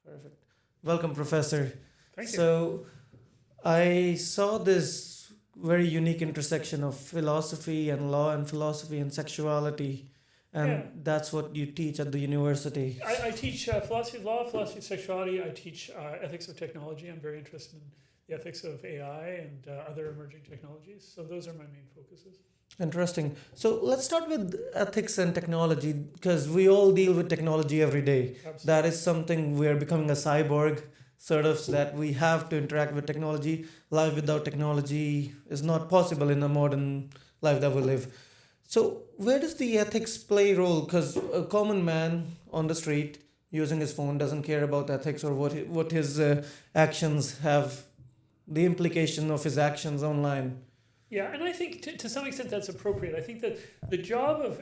Perfect. Welcome, Professor. Thank you. So, I saw this very unique intersection of philosophy and law and philosophy and sexuality, Yeah, and that's what you teach at the university. I teach philosophy of law, philosophy of sexuality. I teach ethics of technology. I'm very interested in the ethics of AI and other emerging technologies. So those are my main focuses. Interesting. So, let's start with ethics and technology because we all deal with technology every day. Absolutely. That is something we are becoming a cyborg, sort of, so that we have to interact with technology. Life without technology is not possible in a modern life that we live. So, where does the ethics play a role? Because a common man on the street using his phone doesn't care about ethics or what his actions have, the implication of his actions online. Yeah, and I think to some extent that's appropriate. I think that the job of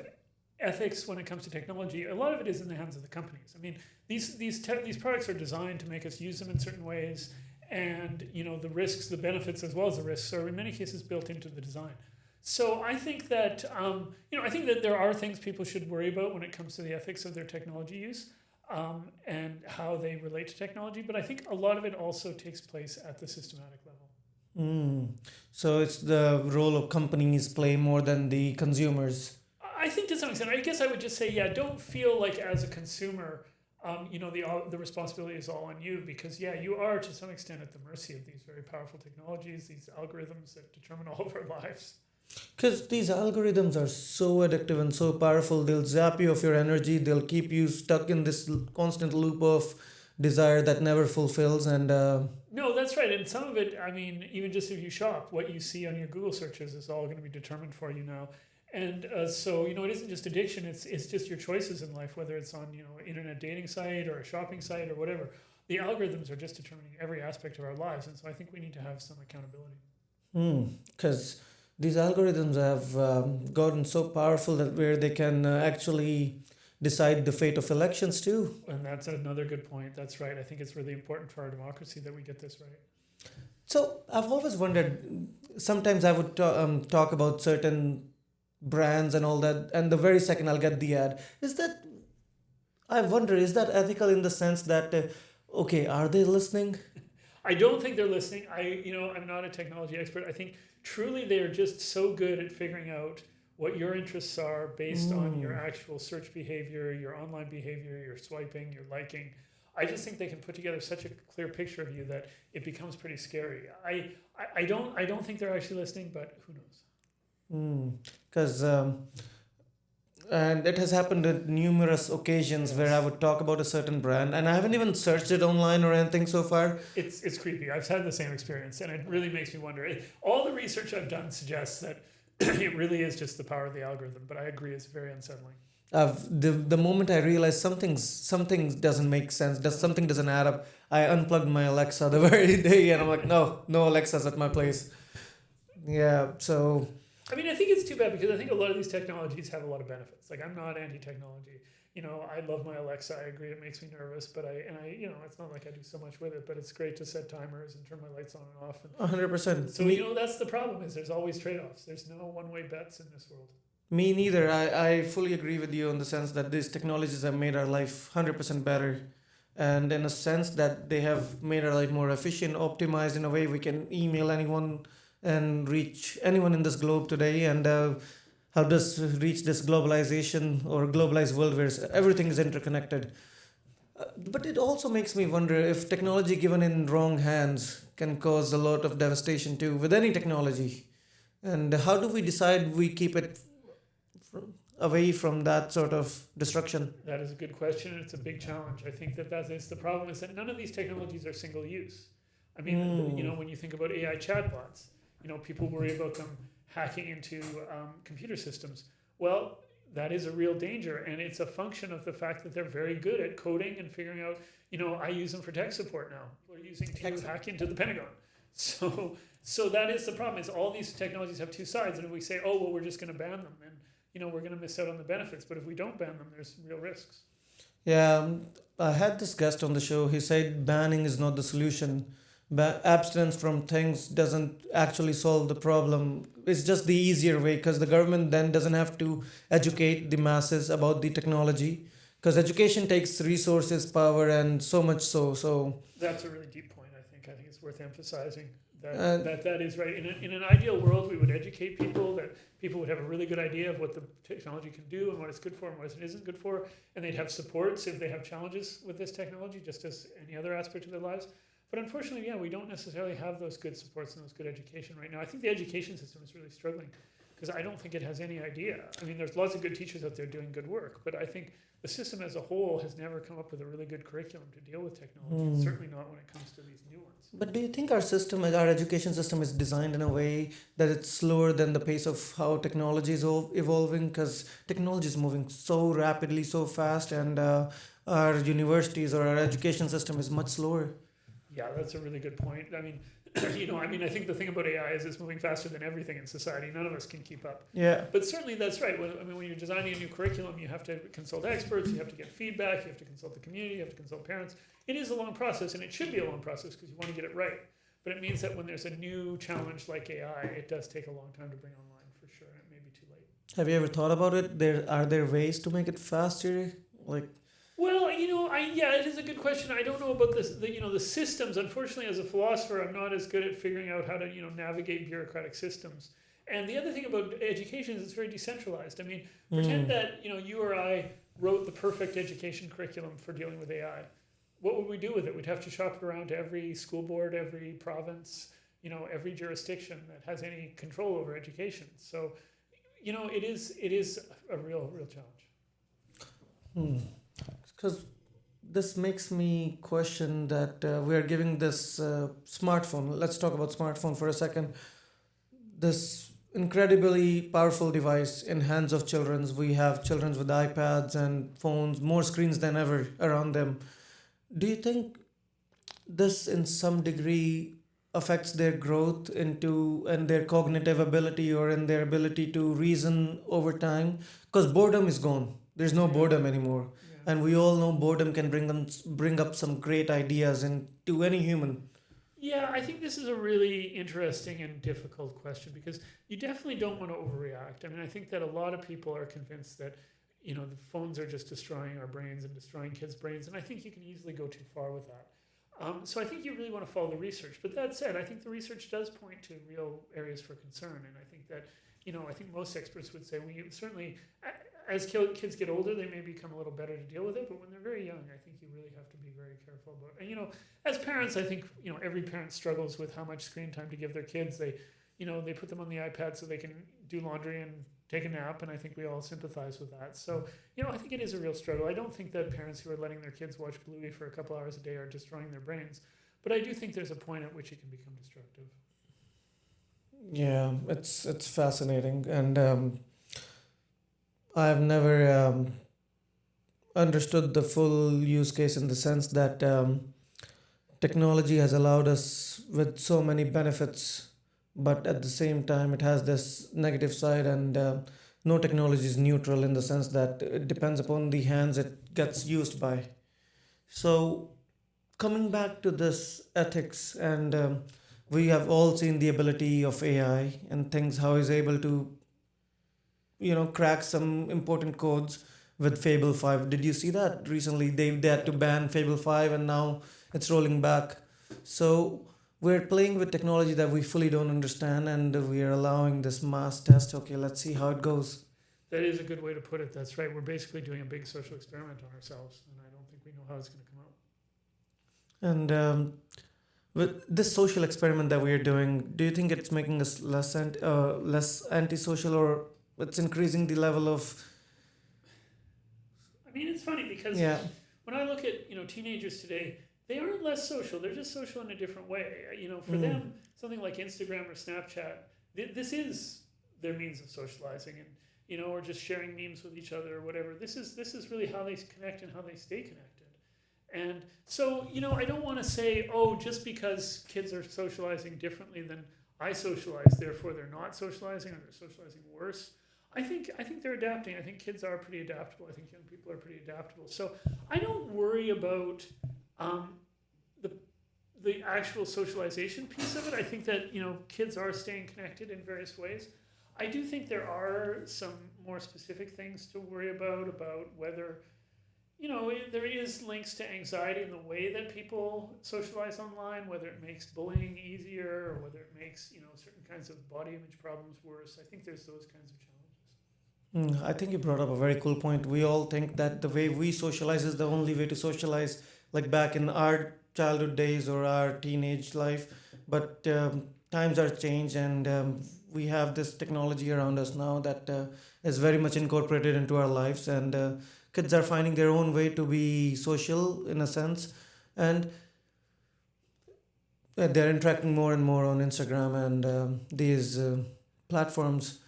ethics when it comes to technology, a lot of it is in the hands of the companies. I mean, these products are designed to make us use them in certain ways, and the risks, the benefits, as well as the risks, are in many cases built into the design. So I think that I think that there are things people should worry about when it comes to the ethics of their technology use. And how they relate to technology, but I think a lot of it also takes place at the systematic level. Mm. So it's the role of companies play more than the consumers. I think to some extent, I guess I would just say, yeah, don't feel like as a consumer, the responsibility is all on you because, yeah, you are to some extent at the mercy of these very powerful technologies, these algorithms that determine all of our lives. Because these algorithms are so addictive and so powerful, they'll zap you of your energy, they'll keep you stuck in this constant loop of desire that never fulfills. And No, that's right. And some of it, I mean, even just if you shop, what you see on your Google searches is all going to be determined for you now. And so, it isn't just addiction, it's just your choices in life, whether it's on, internet dating site or a shopping site or whatever. The algorithms are just determining every aspect of our lives. And so I think we need to have some accountability. because these algorithms have gotten so powerful that where they can actually decide the fate of elections too. And that's another good point. That's right. I think it's really important for our democracy that we get this right. So I've always wondered. Sometimes I would talk about certain brands and all that, and the very second I'll get the ad. I wonder, is that ethical in the sense that, okay, are they listening? I don't think they're listening. I'm not a technology expert. I think truly they are just so good at figuring out what your interests are based on your actual search behavior, your online behavior, your swiping, your liking. I just think they can put together such a clear picture of you that it becomes pretty scary. I don't think they're actually listening, but who knows? Because and it has happened at numerous occasions where I would talk about a certain brand, and I haven't even searched it online or anything so far. It's creepy. I've had the same experience, and it really makes me wonder. All the research I've done suggests that it really is just the power of the algorithm, but I agree it's very unsettling. The moment I realized something doesn't make sense, something doesn't add up, I unplugged my Alexa the very day, and I'm like, no Alexa's at my place. Yeah, so. I mean, I think it's too bad because I think a lot of these technologies have a lot of benefits. Like, I'm not anti-technology. I love my Alexa. I agree it makes me nervous, but it's not like I do so much with it, but it's great to set timers and turn my lights on and off. 100%. So, that's the problem is there's always trade-offs. There's no one-way bets in this world. Me neither. I fully agree with you in the sense that these technologies have made our life 100% better. And in a sense that they have made our life more efficient, optimized in a way we can email anyone and reach anyone in this globe today, and help us reach this globalization or globalized world where everything is interconnected. But it also makes me wonder if technology given in wrong hands can cause a lot of devastation too with any technology. And how do we decide we keep it away from that sort of destruction? That is a good question, and it's a big challenge. I think that is the problem is that none of these technologies are single use. I mean, when you think about AI chatbots, people worry about them hacking into computer systems. Well, that is a real danger, and it's a function of the fact that they're very good at coding and figuring out. I use them for tech support now. We're using to hack into the Pentagon. So that is the problem. Is all these technologies have two sides, and if we say, oh well, we're just going to ban them, and we're going to miss out on the benefits. But if we don't ban them, there's real risks. Yeah, I had this guest on the show. He said banning is not the solution. Abstinence from things doesn't actually solve the problem. It's just the easier way because the government then doesn't have to educate the masses about the technology. Because education takes resources, power, and so much so. That's a really deep point. I think it's worth emphasizing that Uh, that is right. In an ideal world, we would educate people, that people would have a really good idea of what the technology can do and what it's good for and what it isn't good for, and they'd have supports if they have challenges with this technology, just as any other aspect of their lives. But unfortunately, yeah, we don't necessarily have those good supports and those good education right now. I think the education system is really struggling because I don't think it has any idea. I mean, there's lots of good teachers out there doing good work, but I think the system as a whole has never come up with a really good curriculum to deal with technology. Hmm. Certainly not when it comes to these new ones. But do you think our education system is designed in a way that it's slower than the pace of how technology is evolving? Because technology is moving so rapidly, so fast, and our universities or our education system is much slower. Yeah, that's a really good point. I mean, I think the thing about AI is it's moving faster than everything in society. None of us can keep up. Yeah. But certainly that's right. When you're designing a new curriculum, you have to consult experts, you have to get feedback, you have to consult the community, you have to consult parents. It is a long process, and it should be a long process because you want to get it right. But it means that when there's a new challenge like AI, it does take a long time to bring online for sure, and it may be too late. Have you ever thought about it? Are there ways to make it faster? Like, Well, it is a good question. I don't know about this. The systems. Unfortunately, as a philosopher, I'm not as good at figuring out how to navigate bureaucratic systems. And the other thing about education is it's very decentralized. I mean, pretend that you or I wrote the perfect education curriculum for dealing with AI. What would we do with it? We'd have to shop it around to every school board, every province, every jurisdiction that has any control over education. So, it is a real challenge. because this makes me question that we are giving this smartphone. Let's talk about smartphone for a second. This incredibly powerful device in hands of children. We have children with iPads and phones, more screens than ever around them. Do you think this in some degree affects their growth and their cognitive ability or in their ability to reason over time? Because boredom is gone. There's no boredom anymore. Yeah. And we all know boredom can bring up some great ideas into any human. Yeah, I think this is a really interesting and difficult question because you definitely don't want to overreact. I mean, I think that a lot of people are convinced that, the phones are just destroying our brains and destroying kids' brains, and I think you can easily go too far with that. So I think you really want to follow the research. But that said, I think the research does point to real areas for concern, and I think that, I think most experts would say certainly, as kids get older, they may become a little better to deal with it, but when they're very young, I think you really have to be very careful about it. And, as parents, I think, every parent struggles with how much screen time to give their kids. They put them on the iPad so they can do laundry and take a nap, and I think we all sympathize with that. So, I think it is a real struggle. I don't think that parents who are letting their kids watch Bluey for a couple hours a day are destroying their brains, but I do think there's a point at which it can become destructive. Yeah, it's fascinating, and I've never understood the full use case in the sense that technology has allowed us with so many benefits, but at the same time it has this negative side, and no technology is neutral in the sense that it depends upon the hands it gets used by. So coming back to this ethics, and we have all seen the ability of AI and things, how is able to crack some important codes with Fable 5. Did you see that recently? They had to ban Fable 5, and now it's rolling back. So we're playing with technology that we fully don't understand, and we are allowing this mass test. Okay, let's see how it goes. That is a good way to put it. That's right. We're basically doing a big social experiment on ourselves, and I don't think we know how it's going to come out. And with this social experiment that we are doing, do you think it's making us less antisocial, or it's increasing the level of? I mean, it's funny because when I look at teenagers today, they aren't less social. They're just social in a different way. For them, something like Instagram or Snapchat, this is their means of socializing, and or just sharing memes with each other or whatever. This is really how they connect and how they stay connected. And so, I don't want to say, oh, just because kids are socializing differently than I socialize, therefore they're not socializing or they're socializing worse. I think they're adapting. I think kids are pretty adaptable. I think young people are pretty adaptable. So I don't worry about the actual socialization piece of it. I think that kids are staying connected in various ways. I do think there are some more specific things to worry about whether there is links to anxiety in the way that people socialize online, whether it makes bullying easier or whether it makes, certain kinds of body image problems worse. I think there's those kinds of challenges. I think you brought up a very cool point. We all think that the way we socialize is the only way to socialize, like back in our childhood days or our teenage life. But times are changed, and we have this technology around us now that is very much incorporated into our lives. And kids are finding their own way to be social in a sense. And they're interacting more and more on Instagram and these platforms.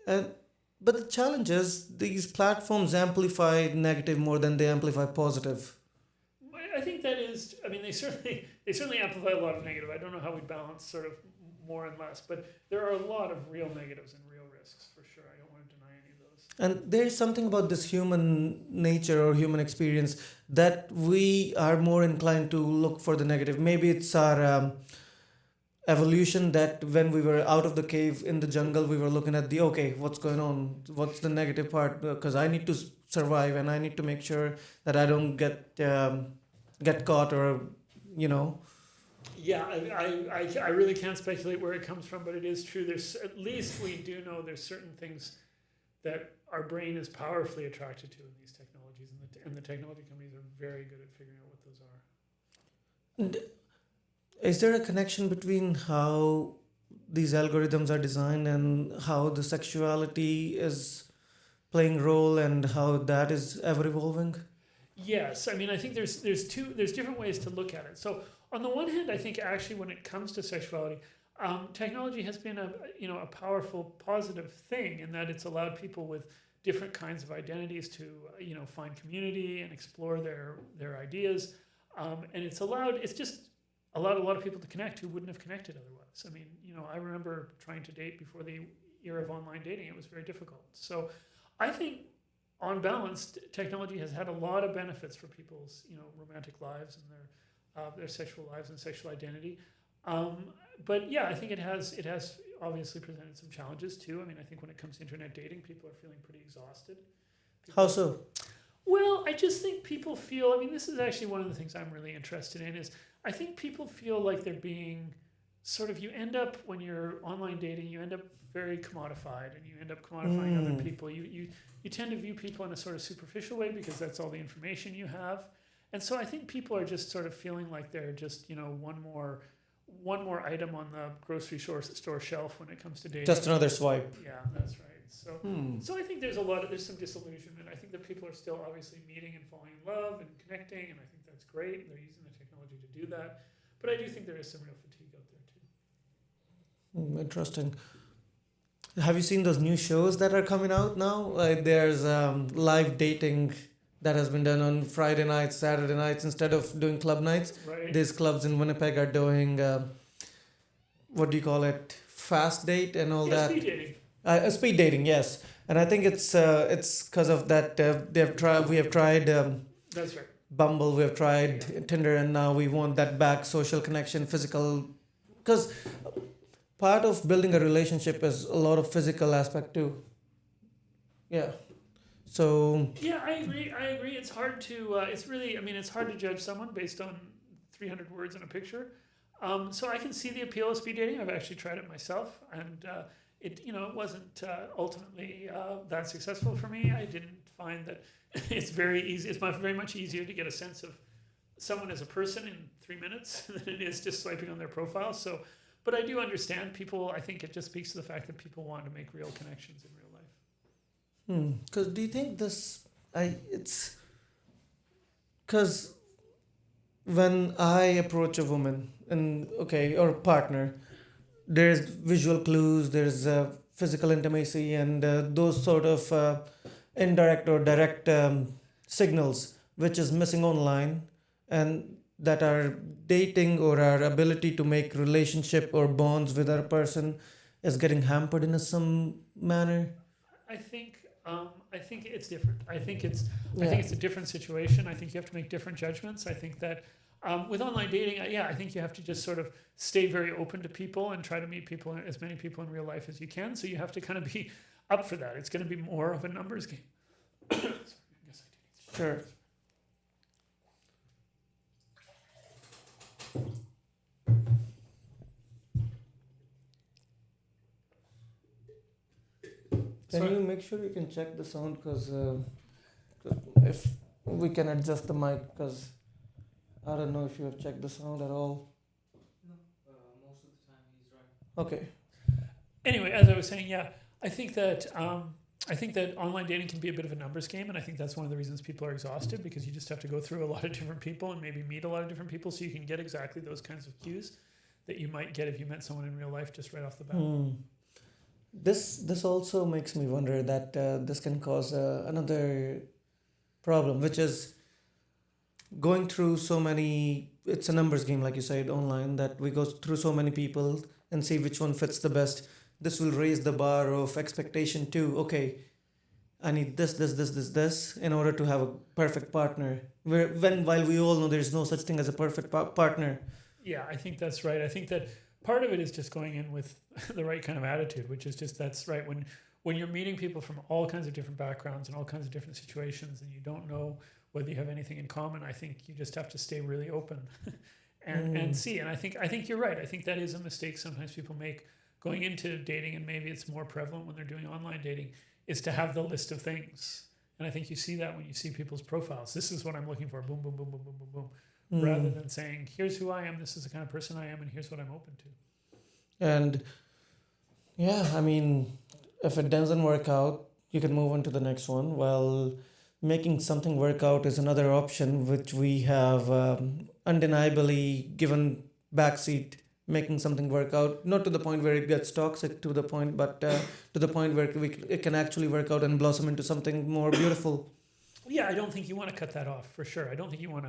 And but the challenge is these platforms amplify negative more than they amplify positive. I think that is. I mean, they certainly amplify a lot of negative. I don't know how we balance sort of more and less, but there are a lot of real negatives and real risks for sure. I don't want to deny any of those. And there's something about this human nature or human experience that we are more inclined to look for the negative. Maybe it's our evolution that when we were out of the cave in the jungle, we were looking at what's going on? What's the negative part? Because I need to survive and I need to make sure that I don't get caught or, Yeah, I really can't speculate where it comes from, but it is true. There's at least we do know there's certain things that our brain is powerfully attracted to in these technologies, and the technology companies are very good at figuring out what those are. And is there a connection between how these algorithms are designed and how the sexuality is playing role and how that is ever evolving? Yes, I mean I think there's different ways to look at it. So on the one hand, I think actually when it comes to sexuality, technology has been a powerful positive thing in that it's allowed people with different kinds of identities to find community and explore their ideas, and it's just allowed a lot of people to connect who wouldn't have connected otherwise. I mean, I remember trying to date before the era of online dating. It was very difficult. So I think on balance, technology has had a lot of benefits for people's romantic lives and their sexual lives and sexual identity. But yeah, I think it has obviously presented some challenges too. I mean, I think when it comes to internet dating, people are feeling pretty exhausted. How so? Well, I just think people feel, I mean, this is actually one of the things I'm really interested in is I think people feel like they're being sort of, you end up, when you're online dating, you end up very commodified and you end up commodifying other people. You tend to view people in a sort of superficial way because that's all the information you have. And so I think people are just sort of feeling like they're just, one more item on the grocery store shelf when it comes to dating. Just another swipe. Yeah, that's right. So I think there's some disillusionment. I think that people are still obviously meeting and falling in love and connecting, and I think that's great. They're using the technology to do that. But I do think there is some real fatigue out there too. Interesting. Have you seen those new shows that are coming out now? Like there's live dating that has been done on Friday nights, Saturday nights, instead of doing club nights. Right. These clubs in Winnipeg are doing, what do you call it, fast date and all that. Speed dating. Speed dating, yes. And I think it's because of that. We have tried That's right. Bumble, we have tried Tinder, and now we want that back, social connection, physical. Because part of building a relationship is a lot of physical aspect too. Yeah. So. Yeah, I agree. It's hard to. It's hard to judge someone based on 300 words in a picture. So I can see the appeal of speed dating. I've actually tried it myself, and it wasn't ultimately that successful for me. I didn't find that it's very easy. It's very much easier to get a sense of someone as a person in 3 minutes than it is just swiping on their profile. So, but I do understand people. I think it just speaks to the fact that people want to make real connections in real life. Because do you think it's because when I approach a woman or a partner, there's visual clues, there's physical intimacy, and those sort of indirect or direct signals which is missing online, and that our dating or our ability to make relationship or bonds with our person is getting hampered in some manner. I think it's different. I think it's a different situation. I think you have to make different judgments. I think that with online dating, I think you have to just sort of stay very open to people and try to meet people, as many people in real life as you can. So you have to kind of be up for that. It's going to be more of a numbers game. Sorry, I guess I Sure. Can you make sure you can check the sound, because if we can adjust the mic, because I don't know if you have checked the sound at all. No, most of the time he's right. Okay. Anyway, as I was saying, yeah, I think that online dating can be a bit of a numbers game, and I think that's one of the reasons people are exhausted, because you just have to go through a lot of different people and maybe meet a lot of different people, so you can get exactly those kinds of cues that you might get if you met someone in real life just right off the bat. This also makes me wonder that this can cause another problem, which is going through so many. It's a numbers game, like you said, online, that we go through so many people and see which one fits the best. This will raise the bar of expectation too. Okay, I need this in order to have a perfect partner. While we all know there is no such thing as a perfect partner. Yeah, I think that's right. I think that part of it is just going in with the right kind of attitude, which is just, that's right. When you're meeting people from all kinds of different backgrounds and all kinds of different situations, and you don't know whether you have anything in common, I think you just have to stay really open and see. And I think you're right. I think that is a mistake sometimes people make going into dating, and maybe it's more prevalent when they're doing online dating, is to have the list of things. And I think you see that when you see people's profiles. This is what I'm looking for. Boom, boom, boom, boom, boom, boom, boom. Rather than saying, here's who I am, this is the kind of person I am, and here's what I'm open to. And yeah, I mean, if it doesn't work out, you can move on to the next one. Well, making something work out is another option, which we have undeniably given backseat. Making something work out, not to the point where it gets toxic, but to the point where it can actually work out and blossom into something more beautiful. Yeah, I don't think you want to cut that off, for sure. I don't think you want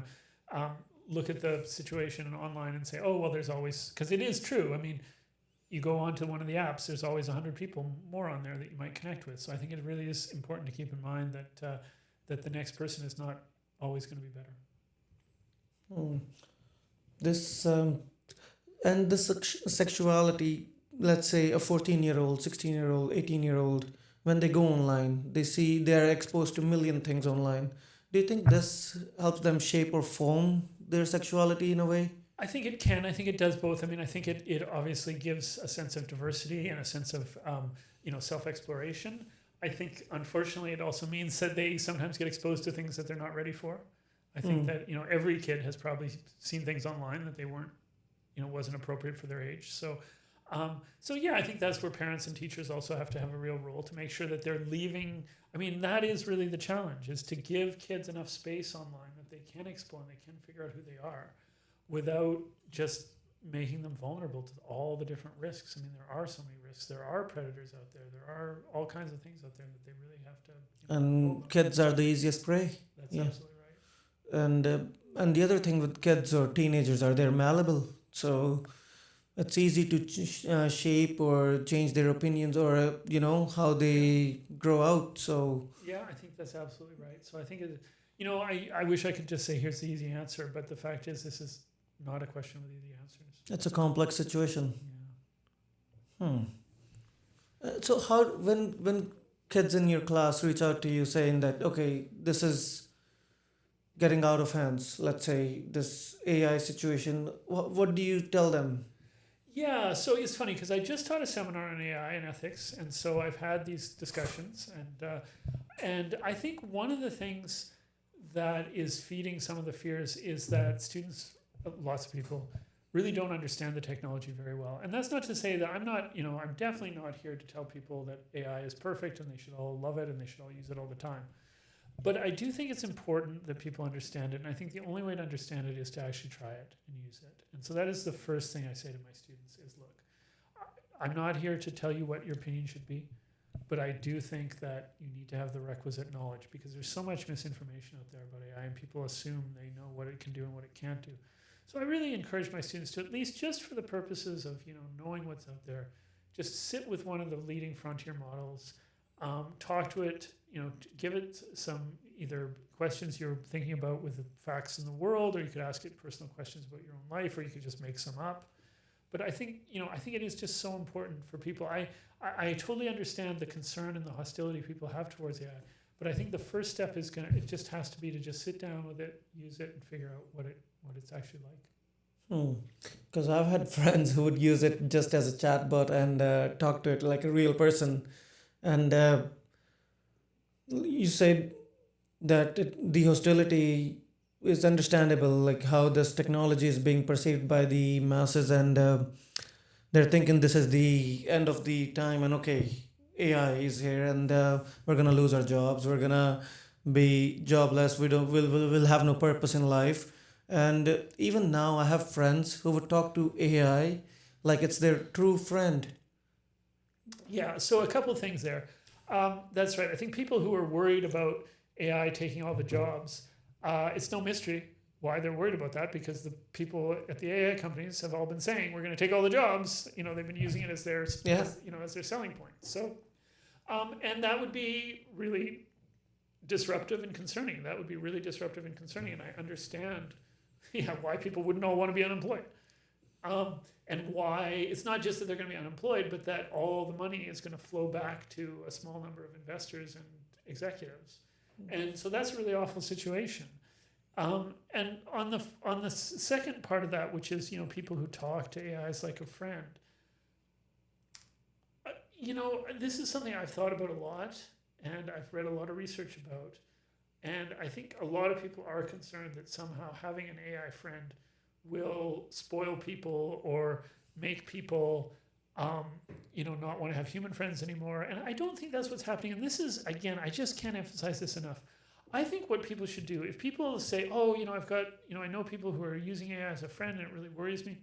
to look at the situation online and say, oh, well, there's always, because it is true. I mean, you go onto one of the apps, there's always 100 people more on there that you might connect with. So I think it really is important to keep in mind that the next person is not always going to be better. This and the sexuality, let's say a 14-year-old, 16-year-old, 18-year-old, when they go online, they are exposed to a million things online. Do you think this helps them shape or form their sexuality in a way? I think it can. I think it does both. I mean, I think it obviously gives a sense of diversity and a sense of self-exploration. I think, unfortunately, it also means that they sometimes get exposed to things that they're not ready for. I think that every kid has probably seen things online that they weren't, wasn't appropriate for their age. So yeah, I think that's where parents and teachers also have to have a real role to make sure that they're leaving. I mean, that is really the challenge, is to give kids enough space online that they can explore and they can figure out who they are without just making them vulnerable to all the different risks. I mean, there are so many risks. There are predators out there. There are all kinds of things out there that they really have to. And kids are the easiest prey. That's absolutely right. And the other thing with kids or teenagers are they're malleable. So it's easy to shape or change their opinions or, how they grow out. So yeah, I think that's absolutely right. So I think, I wish I could just say, here's the easy answer. But the fact is, this is not a question with easy answers. it's a complex situation. Yeah. So how, when kids in your class reach out to you saying that, okay, this is getting out of hands, let's say this AI situation, what do you tell them? Yeah, so it's funny because I just taught a seminar on AI and ethics, and so I've had these discussions, and I think one of the things that is feeding some of the fears is that students, lots of people, really don't understand the technology very well. And that's not to say that I'm definitely not here to tell people that AI is perfect and they should all love it and they should all use it all the time. But I do think it's important that people understand it. And I think the only way to understand it is to actually try it and use it. And so that is the first thing I say to my students is, look, I'm not here to tell you what your opinion should be, but I do think that you need to have the requisite knowledge, because there's so much misinformation out there about AI and people assume they know what it can do and what it can't do. So I really encourage my students to, at least just for the purposes of knowing what's out there, just sit with one of the leading frontier models, talk to it, give it some either questions you're thinking about with the facts in the world, or you could ask it personal questions about your own life, or you could just make some up. But I think it is just so important for people. I totally understand the concern and the hostility people have towards AI, But I think the first step is it just has to be to just sit down with it, use it, and figure out what it's actually like. Because I've had friends who would use it just as a chatbot and talk to it like a real person. And you said that the hostility is understandable, like how this technology is being perceived by the masses, and they're thinking this is the end of the time, and okay, AI is here, and we're gonna lose our jobs. We're gonna be jobless. We'll have no purpose in life. And even now, I have friends who would talk to AI like it's their true friend. Yeah, so a couple of things there. That's right. I think people who are worried about AI taking all the jobs, it's no mystery why they're worried about that, because the people at the AI companies have all been saying we're going to take all the jobs. They've been using it as their as their selling point. So, and that would be really disruptive and concerning. That would be really disruptive and concerning, and I understand, why people wouldn't all want to be unemployed. And why it's not just that they're going to be unemployed, but that all the money is going to flow back to a small number of investors and executives. And so that's a really awful situation. And on the second part of that, which is, people who talk to AIs like a friend, this is something I've thought about a lot, and I've read a lot of research about. And I think a lot of people are concerned that somehow having an AI friend will spoil people or make people, not want to have human friends anymore. And I don't think that's what's happening. And this is, again, I just can't emphasize this enough. I think what people should do, if people say, I know people who are using AI as a friend and it really worries me,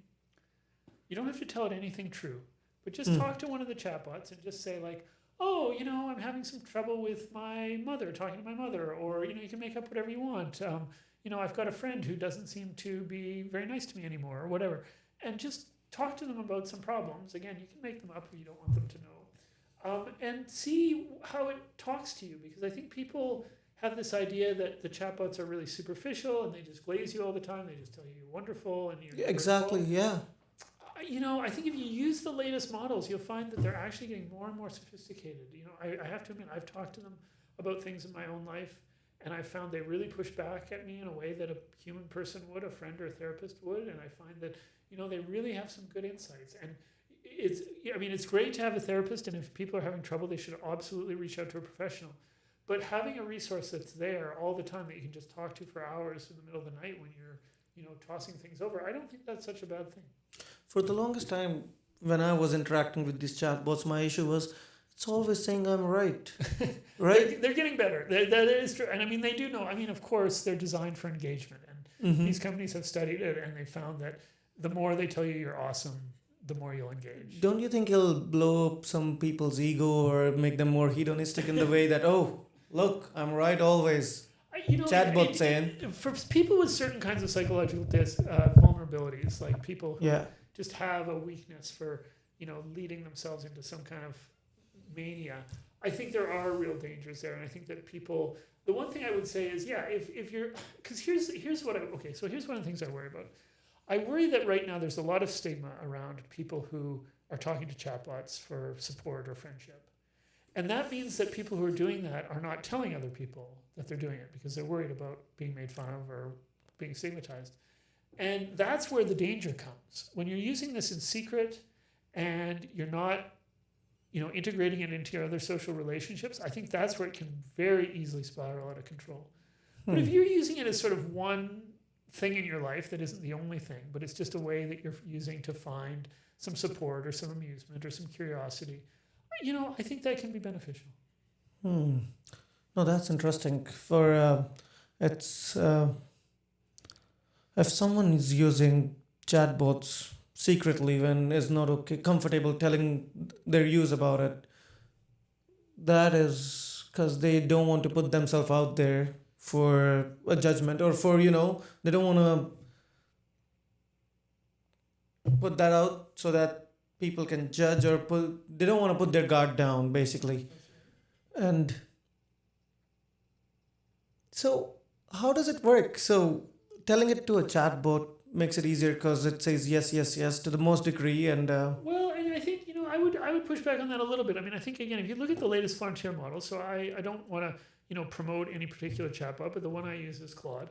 you don't have to tell it anything true, but just talk to one of the chatbots and just say like, I'm having some trouble with my mother, talking to my mother, or, you can make up whatever you want. I've got a friend who doesn't seem to be very nice to me anymore, or whatever. And just talk to them about some problems. Again, you can make them up if you don't want them to know. And see how it talks to you, because I think people have this idea that the chatbots are really superficial and they just glaze you all the time. They just tell you you're wonderful and you're Exactly, yeah. I think if you use the latest models, you'll find that they're actually getting more and more sophisticated. I have to admit, I've talked to them about things in my own life, and I found they really push back at me in a way that a human person would, a friend or a therapist would. And I find that, they really have some good insights. And it's great to have a therapist, and if people are having trouble, they should absolutely reach out to a professional. But having a resource that's there all the time that you can just talk to for hours in the middle of the night when you're, tossing things over, I don't think that's such a bad thing. For the longest time, when I was interacting with these chatbots, my issue was it's always saying I'm right. Right? They're getting better. That is true. And they do know. Of course, they're designed for engagement. And these companies have studied it, and they found that the more they tell you you're awesome, the more you'll engage. Don't you think it'll blow up some people's ego or make them more hedonistic in the way that, look, I'm right always? Chatbot saying. For people with certain kinds of psychological vulnerabilities, like people who just have a weakness for, leading themselves into some kind of mania, I think there are real dangers there. And I think that people, the one thing I would say is, if you're, because here's one of the things I worry about. I worry that right now there's a lot of stigma around people who are talking to chatbots for support or friendship. And that means that people who are doing that are not telling other people that they're doing it because they're worried about being made fun of or being stigmatized. And that's where the danger comes. When you're using this in secret and you're not, integrating it into your other social relationships, I think that's where it can very easily spiral out of control. But if you're using it as sort of one thing in your life that isn't the only thing, but it's just a way that you're using to find some support or some amusement or some curiosity, I think that can be beneficial. No, that's interesting. For it's if someone is using chatbots secretly when is not comfortable telling their use about it, that is because they don't want to put themselves out there for a judgment, or for they don't want to put that out so that people can judge, or they don't want to put their guard down, basically. And so how does it work? So telling it to a chatbot makes it easier because it says yes, yes, yes to the most degree. And well, and I think I would push back on that a little bit. I think, again, if you look at the latest frontier model, so I don't want to promote any particular chatbot, but the one I use is Claude.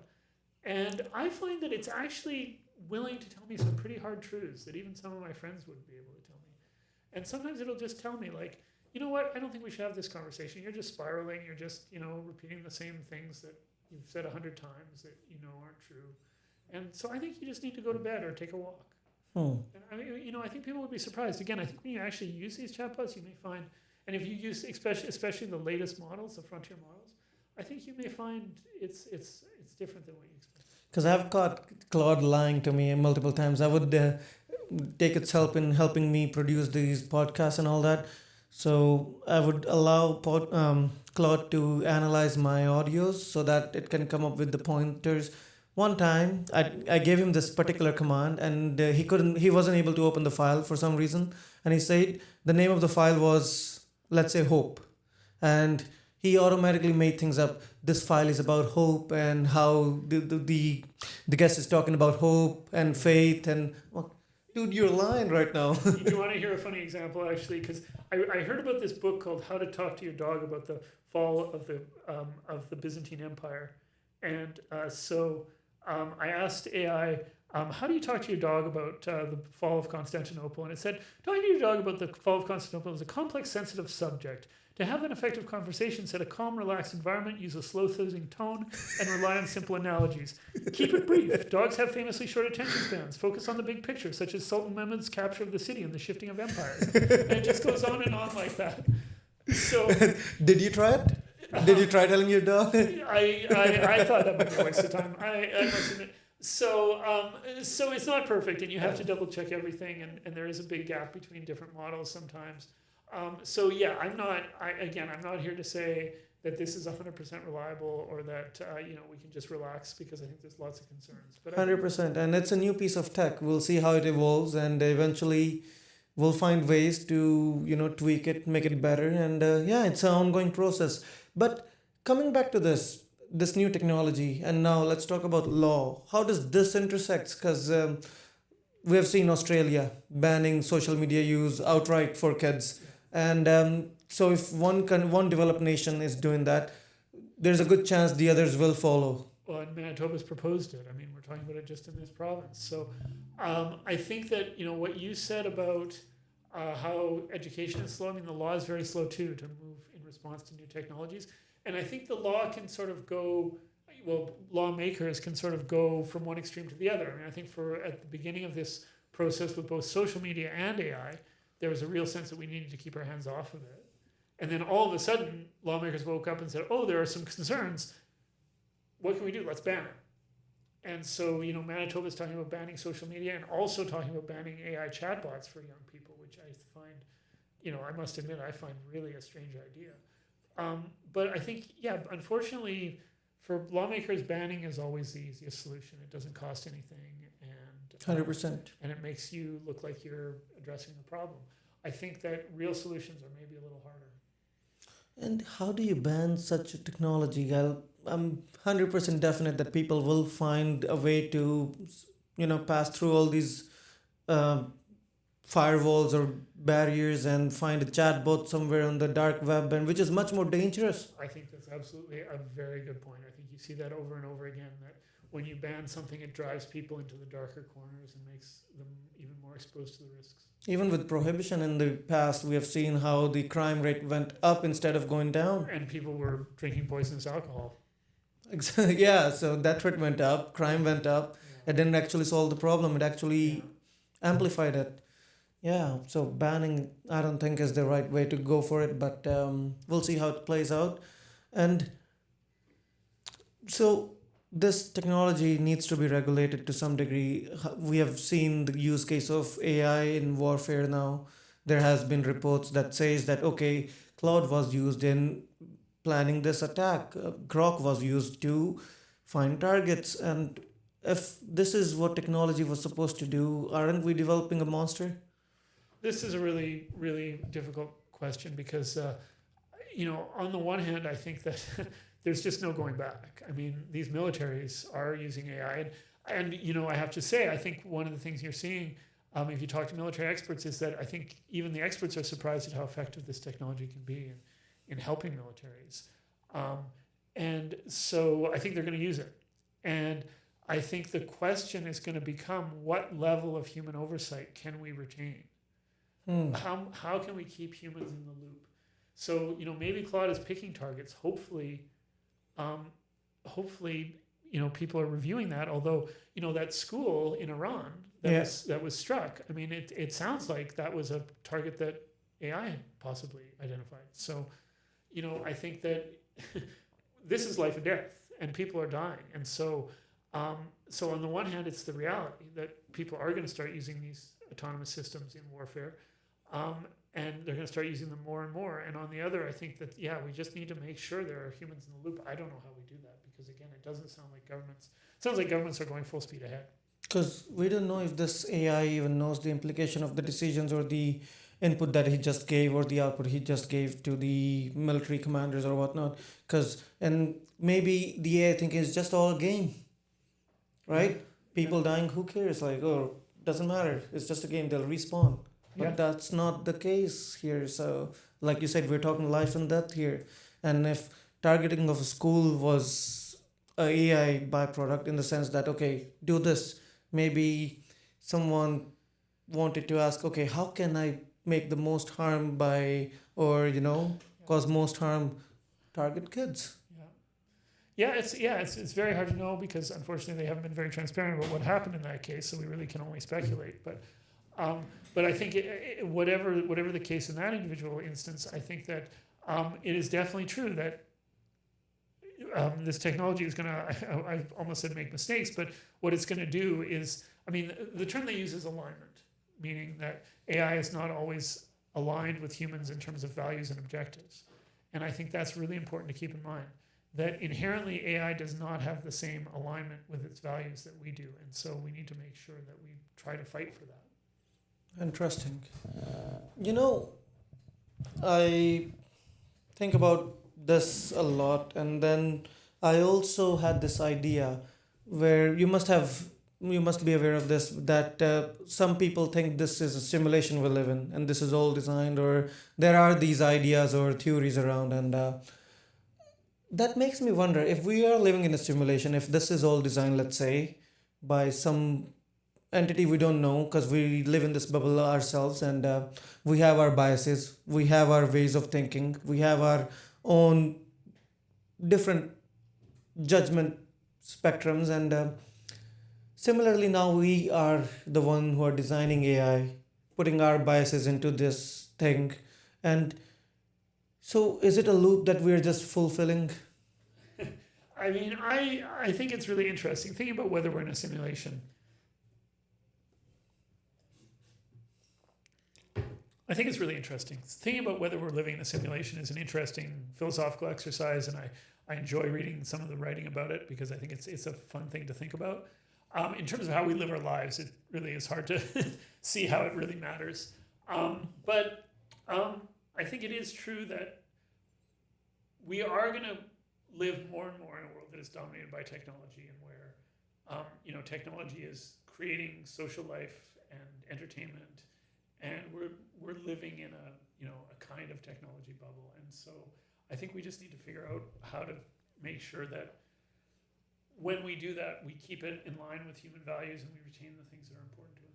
And I find that it's actually willing to tell me some pretty hard truths that even some of my friends wouldn't be able to tell me. And sometimes it'll just tell me, like, you know what, I don't think we should have this conversation. You're just spiraling. You're just, repeating the same things that you've said 100 times that aren't true. And so I think you just need to go to bed or take a walk. And I think people would be surprised. Again, I think when you actually use these chatbots, you may find, and if you use especially the latest models, the frontier models, I think you may find it's different than what you expect. Because I've caught Claude lying to me multiple times. I would take its help in helping me produce these podcasts and all that. So I would allow Claude to analyze my audios so that it can come up with the pointers. One time, I gave him this particular command, and he wasn't able to open the file for some reason. And he said the name of the file was, let's say, hope. And he automatically made things up. This file is about hope, and how the guest is talking about hope and faith. And well, dude, you're lying right now. You want to hear a funny example, actually? Because I heard about this book called How to Talk to Your Dog about the fall of the Byzantine Empire. And so I asked AI, how do you talk to your dog about the fall of Constantinople? And it said, talking to your dog about the fall of Constantinople is a complex, sensitive subject. To have an effective conversation, set a calm, relaxed environment, use a slow-soothing tone, and rely on simple analogies. Keep it brief. Dogs have famously short attention spans. Focus on the big picture, such as Sultan Mehmed's capture of the city and the shifting of empires. And it just goes on and on like that. So, did you try it? Did you try telling your dog? I thought that might be a waste of time. I must admit. So it's not perfect, and you have to double check everything, and there is a big gap between different models sometimes. I'm not here to say that this is 100% reliable or that we can just relax, because I think there's lots of concerns. But 100%, and it's a new piece of tech. We'll see how it evolves, and eventually we'll find ways to tweak it, make it better, and it's an ongoing process. But coming back to this new technology, and now let's talk about law. How does this intersect? Because we have seen Australia banning social media use outright for kids. And so if one developed nation is doing that, there's a good chance the others will follow. Well, and Manitoba's proposed it. I mean, we're talking about it just in this province. So I think that, what you said about how education is slow, I mean, the law is very slow too to move in response to new technologies. And I think the law can sort of lawmakers can sort of go from one extreme to the other. I mean, I think at the beginning of this process with both social media and AI, there was a real sense that we needed to keep our hands off of it. And then all of a sudden, lawmakers woke up and said, oh, there are some concerns. What can we do? Let's ban it. And so, Manitoba is talking about banning social media and also talking about banning AI chatbots for young people, which I find, I must admit, I find really a strange idea. But I think, unfortunately, for lawmakers, banning is always the easiest solution. It doesn't cost anything. 100%. And it makes you look like you're addressing the problem. I think that real solutions are maybe a little harder. And how do you ban such a technology? I'm 100% definite that people will find a way to, pass through all these firewalls or barriers and find a chatbot somewhere on the dark web, and which is much more dangerous. I think that's absolutely a very good point. I think you see that over and over again, that when you ban something, it drives people into the darker corners and makes them even more exposed to the risks. Even with prohibition in the past, we have seen how the crime rate went up instead of going down. And people were drinking poisonous alcohol. Yeah, so that rate went up, crime went up. Yeah. It didn't actually solve the problem. It actually amplified it. Yeah, so banning, I don't think is the right way to go for it, but we'll see how it plays out. And so this technology needs to be regulated to some degree. We have seen the use case of AI in warfare now. There has been reports that says that, okay, Claude was used in planning this attack. Grok was used to find targets. And if this is what technology was supposed to do, aren't we developing a monster? This is a really, really difficult question because, on the one hand, I think that there's just no going back. I mean, these militaries are using AI. And I have to say, I think one of the things you're seeing, if you talk to military experts, is that I think even the experts are surprised at how effective this technology can be in helping militaries. And so I think they're going to use it. And I think the question is going to become, what level of human oversight can we retain? How can we keep humans in the loop? So, maybe Claude is picking targets. Hopefully, people are reviewing that. Although, that school in Iran that was struck, I mean, it sounds like that was a target that AI had possibly identified. So, I think that this is life and death, and people are dying. And so on the one hand, it's the reality that people are going to start using these autonomous systems in warfare, and they're going to start using them more and more. And on the other, I think that, we just need to make sure there are humans in the loop. I don't know how we do that, because again, it doesn't sound like governments are going full speed ahead. Because we don't know if this AI even knows the implication of the decisions or the input that he just gave or the output he just gave to the military commanders or whatnot. And maybe the AI thinking is just all a game, right? People dying, who cares? Like, oh, doesn't matter. It's just a game. They'll respawn. But that's not the case here. So, like you said, we're talking life and death here. And if targeting of a school was a AI byproduct in the sense that, okay, do this, maybe someone wanted to ask, okay, how can I make the most harm cause most harm, target kids? It's very hard to know, because unfortunately they haven't been very transparent about what happened in that case, so we really can only speculate. But I think whatever the case in that individual instance, I think that it is definitely true that this technology is going to, I almost said make mistakes, but what it's going to do is, the term they use is alignment, meaning that AI is not always aligned with humans in terms of values and objectives. And I think that's really important to keep in mind, that inherently AI does not have the same alignment with its values that we do. And so we need to make sure that we try to fight for that. Interesting. I think about this a lot, and then I also had this idea where you must be aware of this, that some people think this is a simulation we live in and this is all designed, or there are these ideas or theories around, and that makes me wonder if we are living in a simulation, if this is all designed, let's say, by some entity we don't know, because we live in this bubble ourselves, and we have our biases, we have our ways of thinking, we have our own different judgment spectrums, and similarly now we are the one who are designing AI, putting our biases into this thing. And so is it a loop that we're just fulfilling? I think it's really interesting thinking about whether we're in a simulation. I think it's really interesting. Thinking about whether we're living in a simulation is an interesting philosophical exercise, and I enjoy reading some of the writing about it, because I think it's a fun thing to think about. In terms of how we live our lives, it really is hard to see how it really matters. But I think it is true that we are going to live more and more in a world that is dominated by technology, and where technology is creating social life and entertainment, and we're living in a kind of technology bubble. And so I think we just need to figure out how to make sure that when we do that, we keep it in line with human values and we retain the things that are important to us.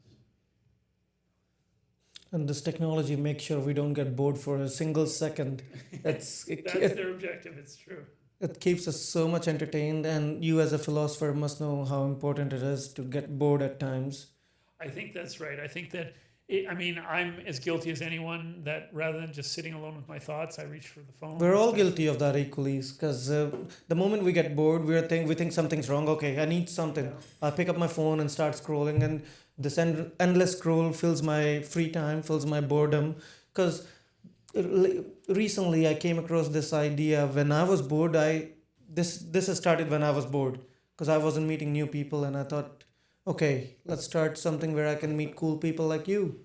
And this technology makes sure we don't get bored for a single second. That's their objective, it's true. It keeps us so much entertained, and you as a philosopher must know how important it is to get bored at times. I think that's right. I think that I'm as guilty as anyone, that rather than just sitting alone with my thoughts, I reach for the phone. We're all guilty of that equally, because the moment we get bored, we think something's wrong. Okay, I need something. I pick up my phone and start scrolling, and this endless scroll fills my free time, fills my boredom. Because recently I came across this idea when I was bored. This has started when I was bored, because I wasn't meeting new people, and I thought, okay, let's start something where I can meet cool people like you.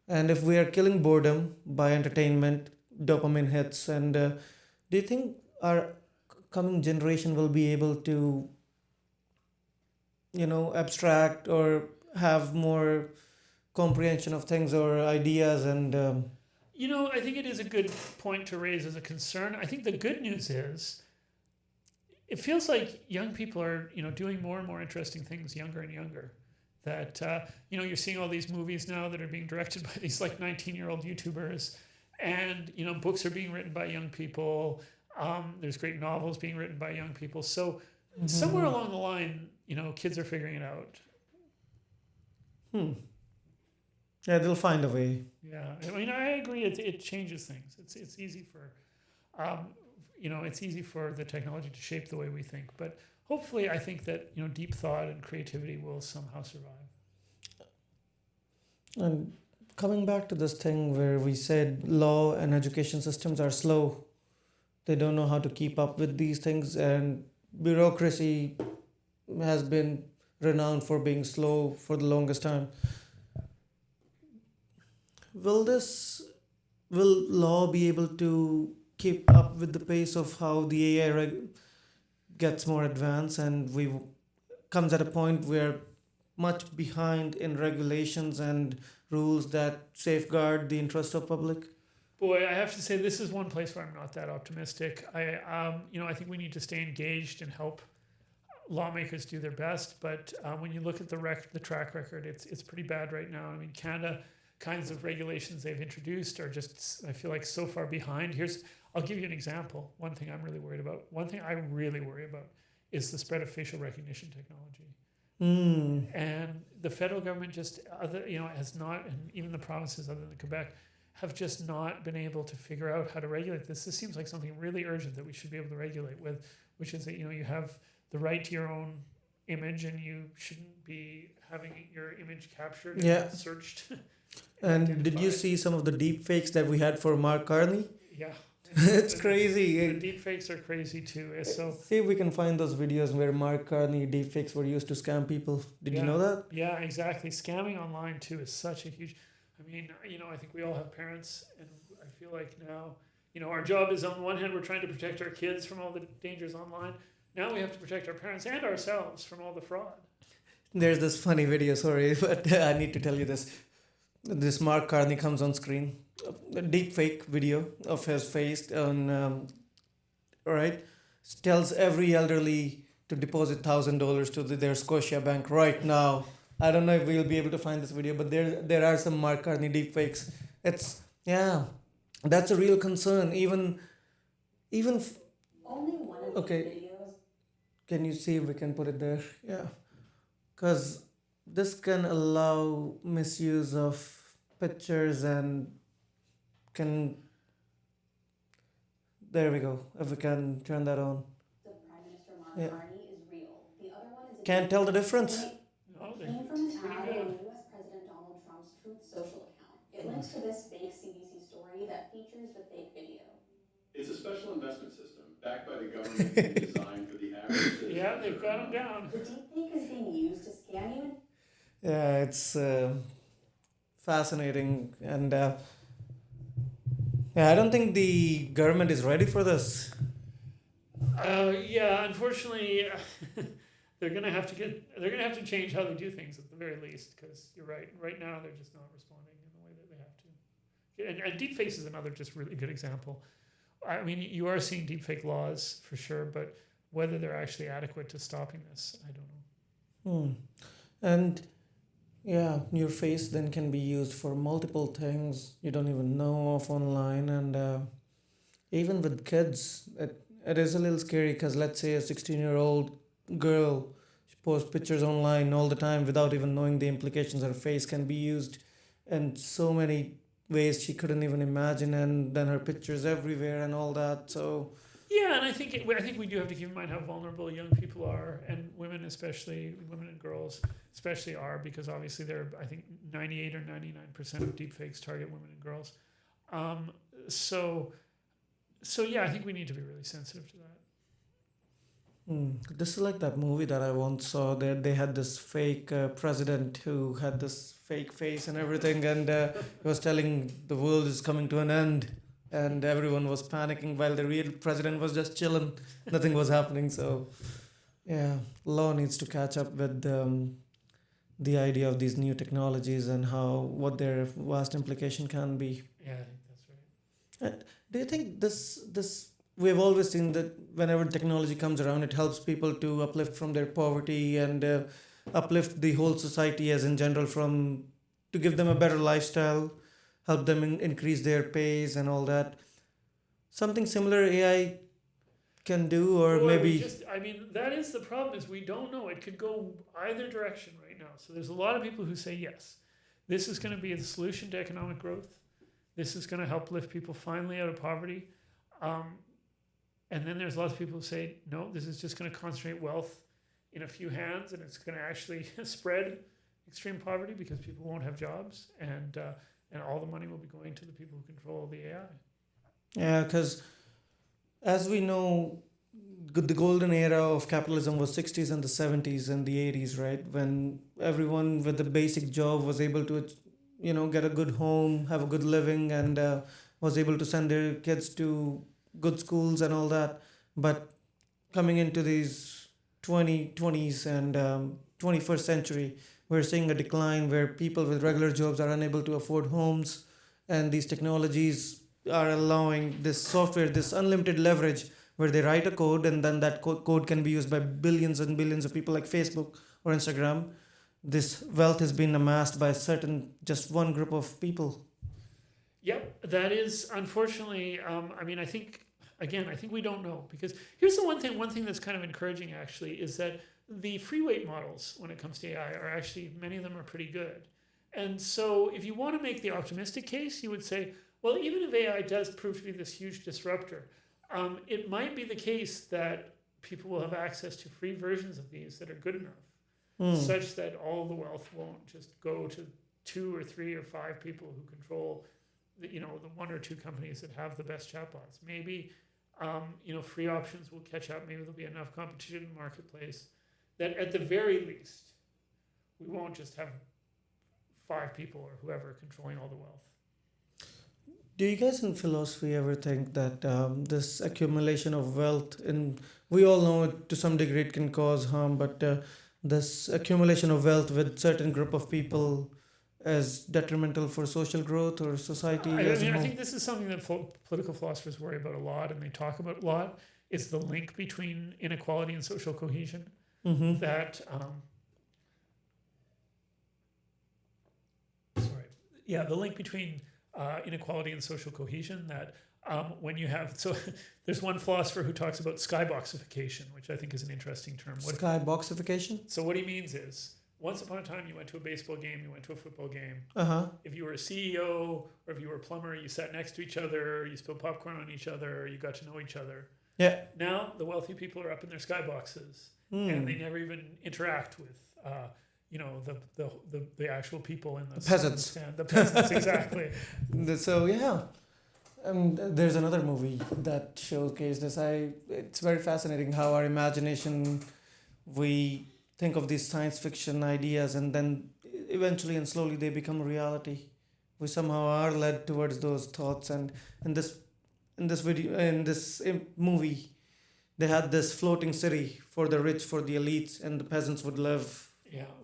And if we are killing boredom by entertainment, dopamine hits, and do you think our coming generation will be able to, abstract or have more comprehension of things or ideas? And I think it is a good point to raise as a concern. I think the good news is it feels like young people are, doing more and more interesting things younger and younger. That, you're seeing all these movies now that are being directed by these like 19-year-old YouTubers, and, books are being written by young people. There's great novels being written by young people. So somewhere along the line, kids are figuring it out. Yeah, they'll find a way. Yeah, I mean, I agree. It changes things. It's easy for, it's easy for the technology to shape the way we think. But hopefully, I think that deep thought and creativity will somehow survive. And coming back to this thing where we said law and education systems are slow, they don't know how to keep up with these things, and bureaucracy has been renowned for being slow for the longest time. Will law be able to keep up with the pace of how the AI gets more advanced, and we comes at a point where much behind in regulations and rules that safeguard the interest of public? Boy, I have to say this is one place where I'm not that optimistic. I think we need to stay engaged and help lawmakers do their best. But when you look at the track record, it's pretty bad right now. I mean, Canada, kinds of regulations they've introduced are just, I feel like, so far behind. I'll give you an example. One thing I really worry about is the spread of facial recognition technology. And the federal government has not, and even the provinces other than Quebec, have just not been able to figure out how to regulate this. This seems like something really urgent that we should be able to regulate with, which is that, you have the right to your own image, and you shouldn't be having your image captured and searched. And did you see some of the deep fakes that we had for Mark Carney? Yeah. It's crazy. The deepfakes are crazy too. So see if we can find those videos where Mark Carney deepfakes were used to scam people. Did you know that? Yeah, exactly. Scamming online too is such a huge. I mean, I think we all have parents, and I feel like now, our job is, on one hand, we're trying to protect our kids from all the dangers online. Now we have to protect our parents and ourselves from all the fraud. There's this funny video, sorry, but I need to tell you this. This Mark Carney comes on screen, a deep fake video of his face on, tells every elderly to deposit $1,000 to their Scotia bank right now. I don't know if we'll be able to find this video, but there are some Mark Carney deep fakes. That's a real concern. Even only one of okay. these videos. Can you see if we can put it there? Yeah, because this can allow misuse of pictures and can. There we go. If we can turn that on. The Prime Minister Mark Carney is real. The other one is. Can't tell the difference. Came from an ad on U.S. President Donald Trump's Truth Social account. It links to this fake CBC story that features the fake video. It's a special investment system backed by the government and designed for the average citizen. Yeah, they've got them down. The deepfake is being used to scam you. Yeah, it's fascinating, and I don't think the government is ready for this. Unfortunately, they're gonna have to change how they do things at the very least, because you're right. Right now, they're just not responding in the way that they have to. And deepfakes is another just really good example. I mean, you are seeing deepfake laws for sure, but whether they're actually adequate to stopping this, I don't know. And your face then can be used for multiple things you don't even know of online, and even with kids, it is a little scary, because let's say a 16-year-old girl, she posts pictures online all the time without even knowing the implications. Her face can be used in so many ways she couldn't even imagine, and then her pictures everywhere and all that. So and I think we do have to keep in mind how vulnerable young people are, and women and girls especially are, because obviously I think 98 or 99% of deepfakes target women and girls. I think we need to be really sensitive to that. This is like that movie that I once saw. They had this fake president who had this fake face and everything, and he was telling the world is coming to an end, and everyone was panicking while the real president was just chilling. Nothing was happening. So, law needs to catch up with the idea of these new technologies and what their vast implication can be. Yeah, I think that's right. Do you think this we've always seen that whenever technology comes around, it helps people to uplift from their poverty and uplift the whole society as in general from to give them a better lifestyle, help them increase their pays and all that. Something similar AI can do, or Well, maybe. I mean, that is the problem, is we don't know. It could go either direction right now. So there's a lot of people who say, yes, this is going to be the solution to economic growth. This is going to help lift people finally out of poverty. And then there's lots of people who say, no, this is just going to concentrate wealth in a few hands, and it's going to actually spread extreme poverty because people won't have jobs, and all the money will be going to the people who control the AI. Yeah, because as we know, the golden era of capitalism was 60s and the 70s and the 80s, right? When everyone with a basic job was able to, get a good home, have a good living, and was able to send their kids to good schools and all that. But coming into these 2020s and 21st century, we're seeing a decline where people with regular jobs are unable to afford homes, and these technologies are allowing this software, this unlimited leverage, where they write a code and then that code can be used by billions and billions of people like Facebook or Instagram. This wealth has been amassed by just one group of people. Yep, that is unfortunately. I think we don't know, because here's the one thing that's kind of encouraging actually is that the free weight models when it comes to AI are actually, many of them are pretty good. And so if you want to make the optimistic case, you would say, well, even if AI does prove to be this huge disruptor, it might be the case that people will have access to free versions of these that are good enough, such that all the wealth won't just go to 2 or 3 or 5 people who control the 1 or 2 companies that have the best chatbots. Maybe free options will catch up. Maybe there'll be enough competition in the marketplace that at the very least we won't just have 5 people or whoever controlling all the wealth. Do you guys in philosophy ever think that this accumulation of wealth, and we all know it, to some degree it can cause harm, but this accumulation of wealth with certain group of people is detrimental for social growth or society as a whole? I think this is something that political philosophers worry about a lot, and they talk about a lot. It's the link between inequality and social cohesion. Mm-hmm. That the link between inequality and social cohesion, that when you have, so there's one philosopher who talks about skyboxification, which I think is an interesting term. Skyboxification? So what he means is, once upon a time you went to a baseball game, you went to a football game. Uh-huh. If you were a CEO or if you were a plumber, you sat next to each other, you spilled popcorn on each other, you got to know each other. Yeah. Now the wealthy people are up in their skyboxes, and they never even interact with the actual people in the peasants. Stand. The peasants, exactly. So yeah, there's another movie that showcased this. It's very fascinating how our imagination, we think of these science fiction ideas, and then eventually and slowly they become a reality. We somehow are led towards those thoughts, and in this movie, they had this floating city for the rich, for the elites, and the peasants would live.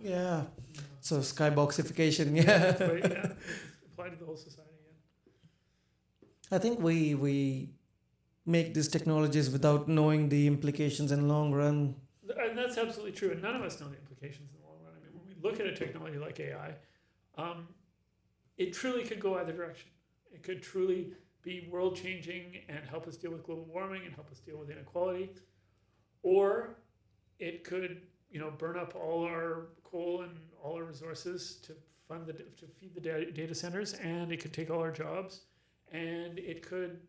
Yeah. So skyboxification. Yeah. Apply to the whole society. Yeah. I think we make these technologies without knowing the implications in the long run. And that's absolutely true. And none of us know the implications in the long run. I mean, when we look at a technology like AI, it truly could go either direction. It could truly be world changing and help us deal with global warming and help us deal with inequality, or it could burn up all our coal and all our resources to feed the data centers, and it could take all our jobs, and it could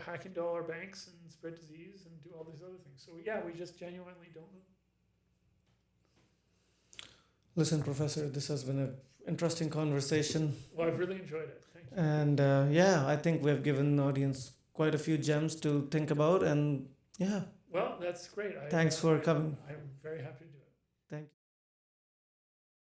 hack into all our banks and spread disease and do all these other things. So yeah, we just genuinely don't know. Listen, Professor, this has been an interesting conversation. Well, I've really enjoyed it. Thank you. And I think we have given the audience quite a few gems to think about, and yeah. Well, that's great. Thanks for coming. I'm very happy to do